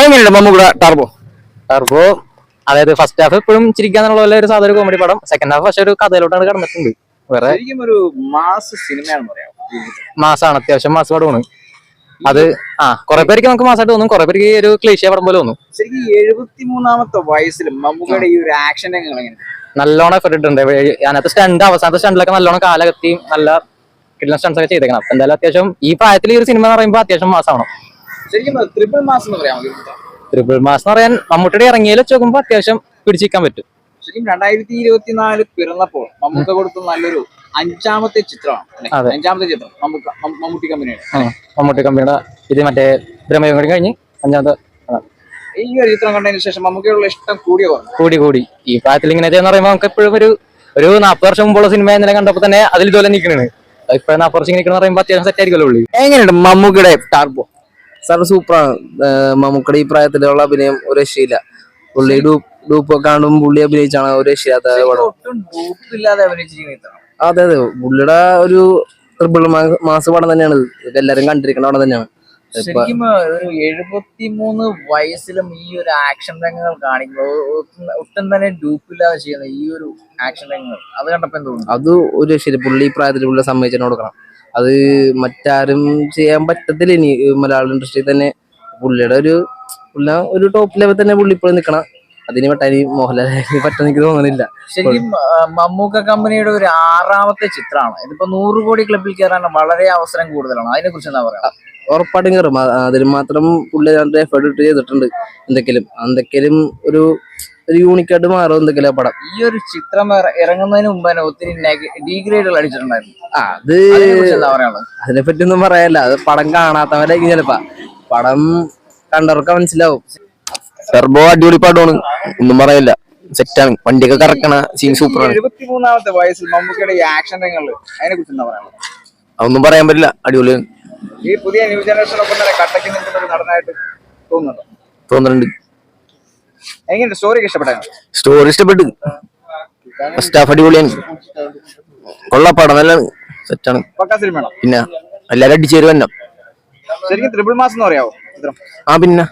എങ്ങനെയുണ്ട് മമ്മൂക്കയുടെ turbo? Turbo അതായത് ഫസ്റ്റ് ഹാഫ് എപ്പോഴും ചിരിക്കാന്നുള്ള ഒരു സാധാരണ കോമഡി പടം. സെക്കൻഡ് ഹാഫ് പക്ഷെ ഒരു കഥയിലോട്ടാണ് കടന്നിട്ടുണ്ട്. വേറെ ഒരു മാസ് സിനിമയാണെന്ന് പറയാം. മാസാണ്, അത്യാവശ്യം മാസ് പടമാണ് അത്. കുറെ പേർക്ക് നമുക്ക് മാസമായിട്ട് തോന്നും, കുറെ പേർക്ക് ഒരു ക്ലീശ പടം പോലെ തോന്നും. ശരിക്കും 73-ാമത്തെ വയസ്സിൽ മമ്മൂക്കയുടെ ഈ ഒരു ആക്ഷൻ രംഗങ്ങൾ എങ്ങനെ? നല്ലോണം എഫർട്ട് ഇട്ടുണ്ട് അതിനകത്ത്. അവസാനത്തെ സ്റ്റണ്ടിലൊക്കെ നല്ലോണം കാലകത്തിയും നല്ല കിട്ടുന്ന സ്റ്റണ്ട്സ് ഒക്കെ ചെയ്തേക്കണം. അപ്പൊ എന്തായാലും അത്യാവശ്യം ഈ പ്രായത്തിൽ ഈ ഒരു സിനിമ എന്ന് പറയുമ്പോൾ അത്യാവശ്യം മാസമാണ്. ശരിക്കും ട്രിപ്പിൾ മാസ് എന്ന് പറയാം. ട്രിപ്പിൾ മാസ് എന്ന് പറയാൻ മമ്മൂട്ടിയുടെ ഇറങ്ങിയാൽ വെച്ച് നോക്കുമ്പോൾ അത്യാവശ്യം പിടിച്ചിരിക്കാൻ പറ്റും. ശരിക്കും 2024 പിറന്നപ്പോൾ മമ്മൂക്ക കൊടുത്ത നല്ലൊരു അഞ്ചാമത്തെ ചിത്രമാണ്. അഞ്ചാമത്തെ ചിത്രം മമ്മൂട്ടി കമ്പനിയുടെ. മമ്മൂട്ടി കമ്പനിയുടെ ഇത് മറ്റേ ബ്രഹ്മയുഗം കൂടി കഴിഞ്ഞ് അഞ്ചാമത്തെ. ഈ ഒരു ചിത്രം കണ്ടതിന് ശേഷം മമ്മൂക്കയോടുള്ള ഇഷ്ടം കൂടി ഈ പ്രായത്തിൽ ഇങ്ങനെ പറയുമ്പോൾ നമുക്ക് എപ്പോഴും ഒരു 40 വർഷം മുമ്പുള്ള സിനിമ ഇന്നലെ കണ്ടപ്പോൾ തന്നെ അതിൽ ഇതുപോലെ നിൽക്കണേ. ഇപ്പൊ 40 വർഷം നിൽക്കണെന്ന് പറയുമ്പോൾ അത്യാവശ്യം സെറ്റ് ആയിരിക്കുമല്ലോ ഉള്ളൂ. എങ്ങനെയുണ്ട് മമ്മൂക്കയുടെ ടർബോ? സാർ സൂപ്പറാണ്. മമ്മൂക്കയുടെ ഈ പ്രായത്തിലുള്ള അഭിനയം ഒരു രക്ഷയില്ല. പുള്ളി ഡൂപ്പ് കാണുമ്പോൾ പുള്ളി അഭിനയിച്ചാണ് ഒരു രക്ഷയില്ലാത്ത പടം. അതെ പുള്ളിയുടെ ഒരു ട്രിപ്പിൾ മാസ് പടം തന്നെയാണ്. എല്ലാരും കണ്ടിരിക്കുന്ന പടം തന്നെയാണ്. ശരിക്കും ഒരു 73 വയസ്സിലും ഈ ഒരു ആക്ഷൻ രംഗങ്ങൾ കാണിക്കുമ്പോൾ ഒട്ടും തന്നെ ഡൂപ്പില്ലാതെ ചെയ്യുന്ന ഈ ഒരു ആക്ഷൻ രംഗങ്ങൾ അത് കണ്ടപ്പോ തോന്നുന്നു അത് ഒരു രക്ഷയില്ല. പുള്ളി ഈ പ്രായത്തിൽ പുള്ളി സമ്മതിച്ചു കൊടുക്കണം. അത് മറ്റാരും ചെയ്യാൻ പറ്റത്തില്ല. ഇനി മലയാളം ഇൻഡസ്ട്രിയിൽ തന്നെ പുള്ളിയുടെ ഒരു ടോപ്പ് ലെവൽ തന്നെ പുള്ളി ഇപ്പോഴും നിൽക്കണം. അതിന് പറ്റാൻ മോഹൻലാലിന് പറ്റാൻ എനിക്ക് തോന്നുന്നില്ല. ശരിക്കും മമ്മൂക്ക കമ്പനിയുടെ ഒരു 6ാമത്തെ ചിത്രമാണ് ഇതിപ്പോ. 100 കോടി ക്ലബിൽ കയറാൻ വളരെ അവസരം കൂടുതലാണ്. അതിനെ കുറിച്ച് എന്താ പറയാ? ഉറപ്പായിട്ടും കയറും. അതിന് മാത്രം പുള്ളി എഫേർട്ട് ഇട്ട് ചെയ്തിട്ടുണ്ട്. എന്തൊക്കെയും ഒരു യൂണിക്കായിട്ട് മാറും എന്തൊക്കെയാ പടം. ഈ ഒരു ചിത്രം ഇറങ്ങുന്നതിന് മുമ്പ് തന്നെ ഒത്തിരി ഡീഗ്രേഡുകൾ അടിച്ചിട്ടുണ്ടായിരുന്നു. അത് അതിനെപ്പറ്റി ഒന്നും പറയാല്ല. അത് പടം കാണാത്തവരായിരിക്കും ചിലപ്പോ. പടം കണ്ടവർക്ക് മനസ്സിലാവും. ടർബോ അടിപൊളി പടമാണ്, ഒന്നും പറയില്ല. സെറ്റാണ്, വണ്ടിയൊക്കെ കറക്കണ സീൻ സൂപ്പറാണ്. 73-ാമത്തെ വയസ്സിൽ മമ്മൂക്കയുടെ ഈ ആക്ഷൻ രംഗങ്ങൾ അതിനെ കുറിച്ച് എന്താ പറയാ? അതൊന്നും പറയാൻ പറ്റില്ല, അടിപൊളിയാണ്. ഈ പുതിയ ന്യൂ ജനറേഷനൊപ്പം തന്നെ കട്ടക്ക് നിൽക്കുന്ന ഒരു നടനായിട്ട് തോന്നുന്നുണ്ട്. എങ്ങനെയുണ്ട് സ്റ്റോറി ഇഷ്ടപ്പെട്ടു? സ്റ്റോറി ഇഷ്ടപ്പെട്ടു. ഫസ്റ്റ് ഹാഫ് അടിപൊളിയാണ്, കൊള്ളപ്പടം നല്ലതാണ്, സെറ്റാണ്. പക്കാ സിനിമയാണോ? പിന്നെ എല്ലാരും അടിച്ചേരും തന്നെ. ശരിക്കും ട്രിപ്പിൾ മാസ് എന്ന് പറയാവോ ചിത്രം? പിന്നെ